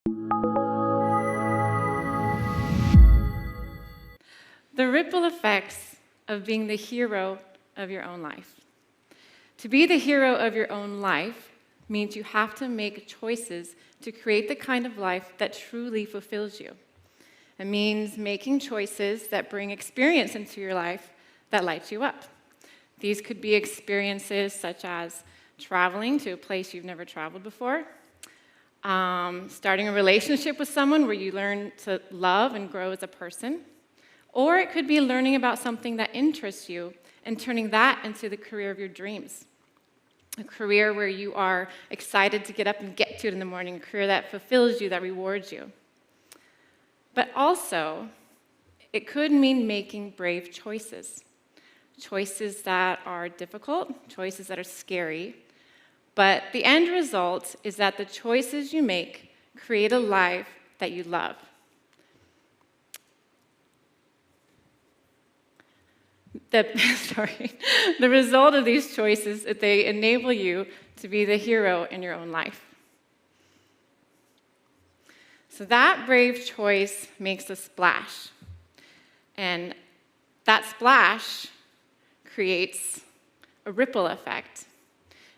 The ripple effects of being the hero of your own life. To be the hero of your own life means you have to make choices to create the kind of life that truly fulfills you. It means making choices that bring experience into your life that lights you up. These could be experiences such as traveling to a place you've never traveled before, starting a relationship with someone where you learn to love and grow as a person, or it could be learning about something that interests you and turning that into the career of your dreams. A career where you are excited to get up and get to it in the morning, a career that fulfills you, that rewards you. But also, it could mean making brave choices. Choices that are difficult, choices that are scary, but the end result is that the choices you make create a life that you love. The result of these choices is they enable you to be the hero in your own life. So that brave choice makes a splash. And that splash creates a ripple effect.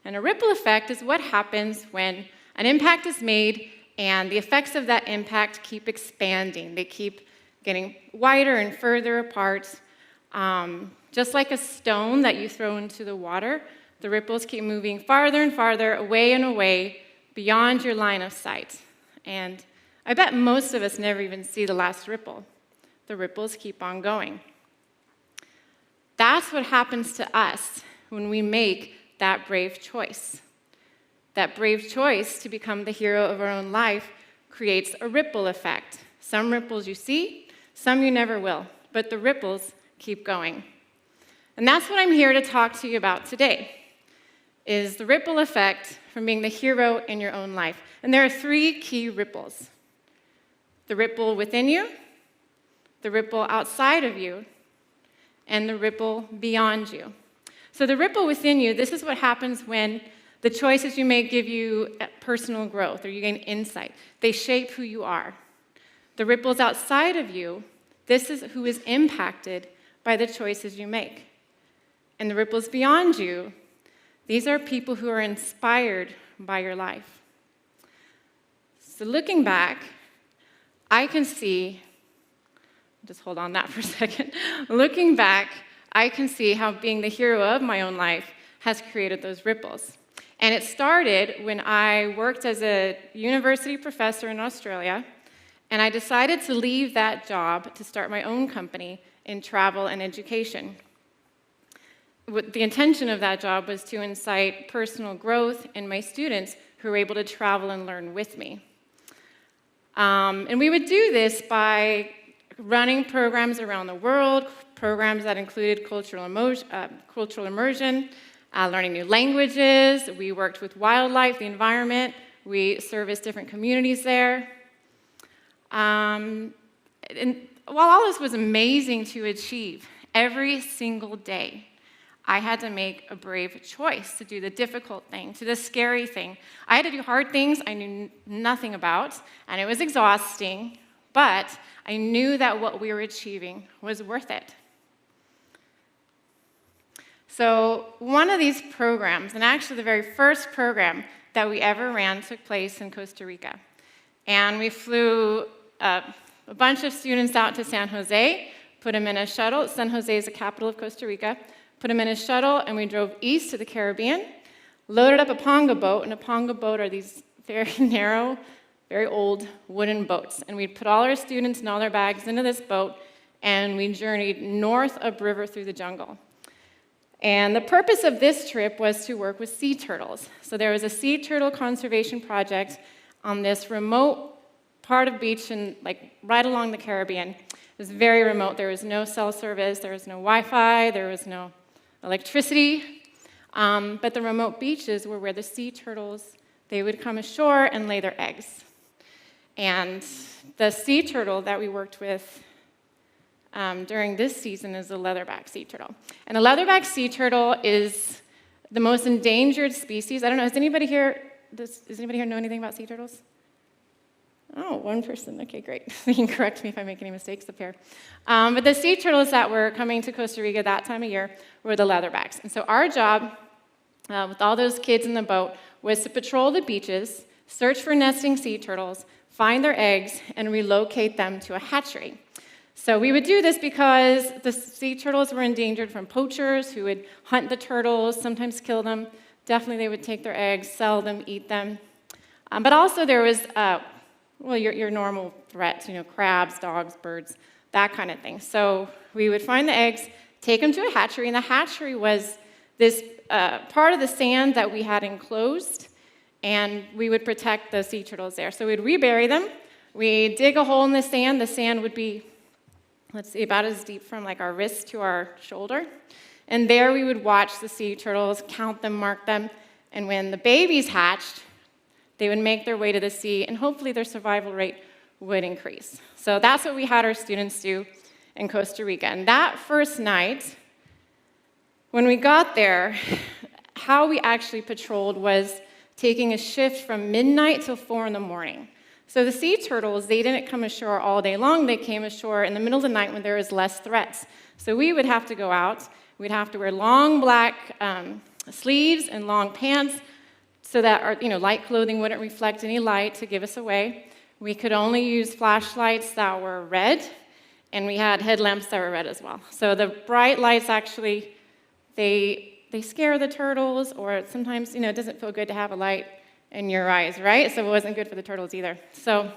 And a ripple effect is what happens when an impact is made and the effects of that impact keep expanding. They keep getting wider and further apart. Just like a stone that you throw into the water, the ripples keep moving farther and farther, away and away, beyond your line of sight. And I bet most of us never even see the last ripple. The ripples keep on going. That's what happens to us when we make that brave choice. That brave choice to become the hero of our own life creates a ripple effect. Some ripples you see, some you never will, but the ripples keep going. And that's what I'm here to talk to you about today, is the ripple effect from being the hero in your own life. And there are three key ripples. The ripple within you, the ripple outside of you, and the ripple beyond you. So the ripple within you, this is what happens when the choices you make give you personal growth or you gain insight. They shape who you are. The ripples outside of you, this is who is impacted by the choices you make. And the ripples beyond you, these are people who are inspired by your life. So looking back, I can see, just hold on that for a second. Looking back, I can see how being the hero of my own life has created those ripples. And it started when I worked as a university professor in Australia, and I decided to leave that job to start my own company in travel and education. The intention of that job was to incite personal growth in my students who were able to travel and learn with me. And we would do this by running programs around the world, programs that included cultural immersion, learning new languages. We worked with wildlife, the environment. We serviced different communities there. And while all this was amazing to achieve, every single day, I had to make a brave choice to do the difficult thing, to the scary thing. I had to do hard things I knew nothing about, and it was exhausting, but I knew that what we were achieving was worth it. So one of these programs, and actually the very first program that we ever ran, took place in Costa Rica. And we flew a bunch of students out to San Jose, put them in a shuttle. San Jose is the capital of Costa Rica. Put them in a shuttle, and we drove east to the Caribbean, loaded up a ponga boat, and a ponga boat are these very narrow, very old wooden boats. And we'd put all our students and all their bags into this boat, and we journeyed north upriver through the jungle. And the purpose of this trip was to work with sea turtles. So there was a sea turtle conservation project on this remote part of beach and right along the Caribbean. It was very remote. There was no cell service, there was no Wi-Fi, there was no electricity, but the remote beaches were where the sea turtles, they would come ashore and lay their eggs. And the sea turtle that we worked with during this season is the leatherback sea turtle. And the leatherback sea turtle is the most endangered species. I don't know, does anybody here know anything about sea turtles? Oh, one person. Okay, great. You can correct me if I make any mistakes up here. But the sea turtles that were coming to Costa Rica that time of year were the leatherbacks. And so our job, with all those kids in the boat, was to patrol the beaches, search for nesting sea turtles, find their eggs, and relocate them to a hatchery. So we would do this because the sea turtles were endangered from poachers who would hunt the turtles, sometimes kill them. Definitely they would take their eggs, sell them, eat them. But also there was, your normal threats, crabs, dogs, birds, that kind of thing. So we would find the eggs, take them to a hatchery, and the hatchery was this part of the sand that we had enclosed, and we would protect the sea turtles there. So we'd rebury them. We'd dig a hole in the sand. The sand would be, about as deep from like our wrist to our shoulder. And there we would watch the sea turtles, count them, mark them, and when the babies hatched, they would make their way to the sea, and hopefully their survival rate would increase. So that's what we had our students do in Costa Rica. And that first night, when we got there, how we actually patrolled was taking a shift from midnight till 4 in the morning. So the sea turtles, they didn't come ashore all day long. They came ashore in the middle of the night when there was less threats. So we would have to go out. We'd have to wear long black sleeves and long pants so that our light clothing wouldn't reflect any light to give us away. We could only use flashlights that were red, and we had headlamps that were red as well. So the bright lights actually, they scare the turtles, or sometimes, it doesn't feel good to have a light in your eyes, right? So it wasn't good for the turtles either. So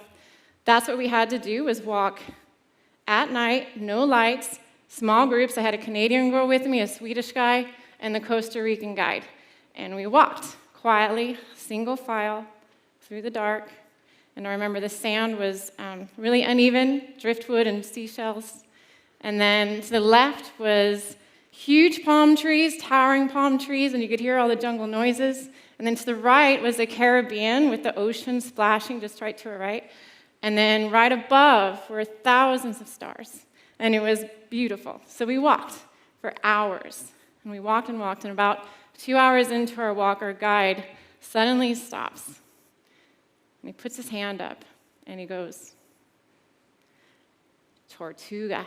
that's what we had to do, was walk at night, no lights, small groups. I had a Canadian girl with me, a Swedish guy, and the Costa Rican guide. And we walked quietly, single file, through the dark. And I remember the sand was really uneven, driftwood and seashells. And then to the left was huge palm trees, towering palm trees, and you could hear all the jungle noises. And then to the right was the Caribbean with the ocean splashing just right to our right. And then right above were thousands of stars. And it was beautiful. So we walked for hours. And we walked, and about 2 hours into our walk, our guide suddenly stops. And he puts his hand up, and he goes, "Tortuga."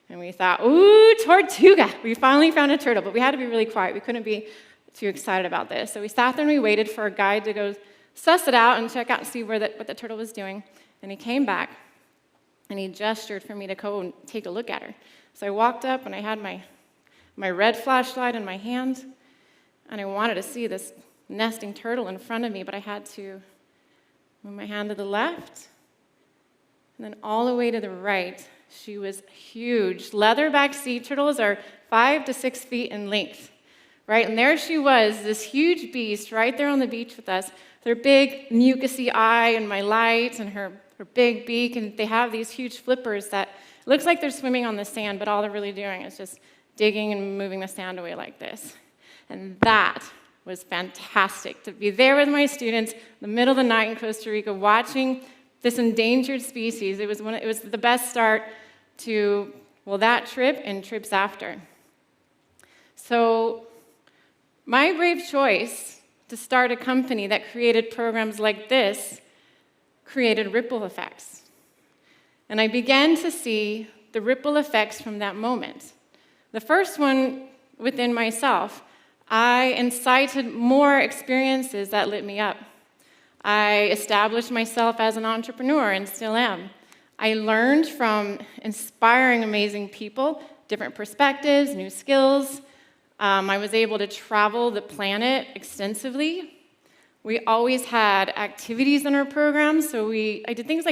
And we thought, ooh, Tortuga. We finally found a turtle, but we had to be really quiet. We couldn't be too excited about this. So we sat there and we waited for a guide to go suss it out and check out and see what the turtle was doing. And he came back, and he gestured for me to go and take a look at her. So I walked up, and I had my red flashlight in my hand, and I wanted to see this nesting turtle in front of me, but I had to move my hand to the left, and then all the way to the right. She was huge. Leatherback sea turtles are 5 to 6 feet in length, right? And there she was, this huge beast right there on the beach with us, with her big mucusy eye and my light and her big beak, and they have these huge flippers that looks like they're swimming on the sand, but all they're really doing is just digging and moving the sand away like this. And that was fantastic, to be there with my students in the middle of the night in Costa Rica watching this endangered species. It was the best start to, that trip and trips after. So my brave choice to start a company that created programs like this created ripple effects. And I began to see the ripple effects from that moment. The first one within myself, I incited more experiences that lit me up. I established myself as an entrepreneur and still am. I learned from inspiring, amazing people, different perspectives, new skills. I was able to travel the planet extensively. We always had activities in our program, so I did things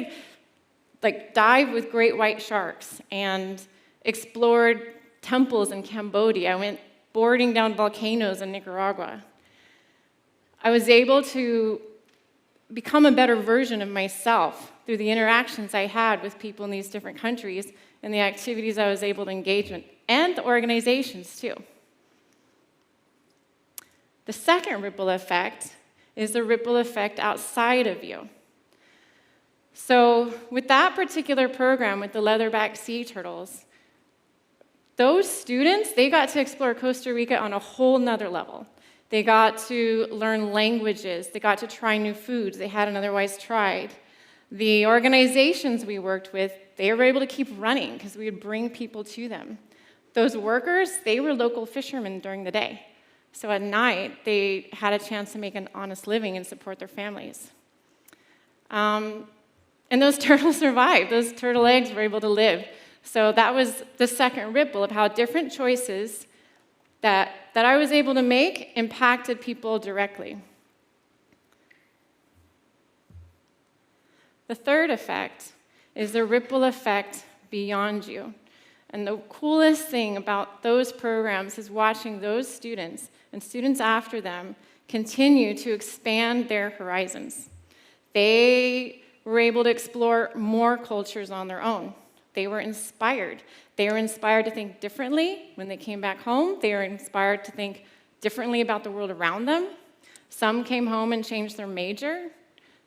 like dive with great white sharks and explored temples in Cambodia. I went boarding down volcanoes in Nicaragua. I was able to become a better version of myself through the interactions I had with people in these different countries and the activities I was able to engage in, and the organizations too. The second ripple effect is the ripple effect outside of you. So with that particular program with the leatherback sea turtles, those students, they got to explore Costa Rica on a whole nother level. They got to learn languages. They got to try new foods they hadn't otherwise tried. The organizations we worked with, they were able to keep running because we would bring people to them. Those workers, they were local fishermen during the day. So at night, they had a chance to make an honest living and support their families. And those turtles survived. Those turtle eggs were able to live. So that was the second ripple of how different choices that I was able to make impacted people directly. The third effect is the ripple effect beyond you. And the coolest thing about those programs is watching those students and students after them continue to expand their horizons. They were able to explore more cultures on their own. They were inspired. They were inspired to think differently when they came back home. They were inspired to think differently about the world around them. Some came home and changed their major.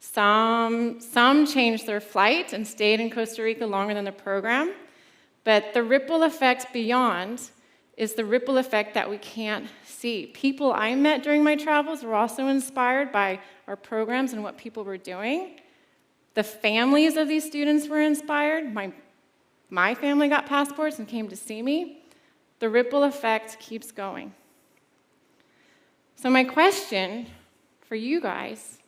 Some changed their flight and stayed in Costa Rica longer than the program. But the ripple effect beyond is the ripple effect that we can't see. People I met during my travels were also inspired by our programs and what people were doing. The families of these students were inspired. My family got passports and came to see me. The ripple effect keeps going. So my question for you guys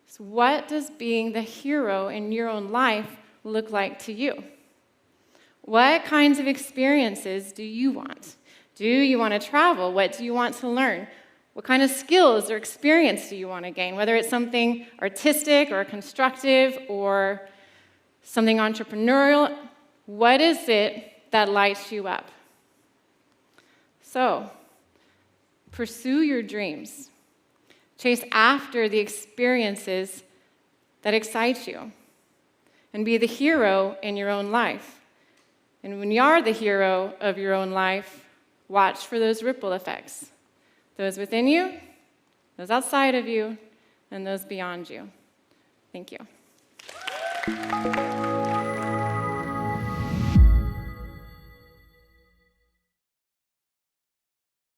is, what does being the hero in your own life look like to you? What kinds of experiences do you want? Do you want to travel? What do you want to learn? What kind of skills or experience do you want to gain? Whether it's something artistic or constructive or something entrepreneurial, what is it that lights you up? So, pursue your dreams. Chase after the experiences that excite you. And be the hero in your own life. And when you are the hero of your own life, watch for those ripple effects. Those within you, those outside of you, and those beyond you. Thank you.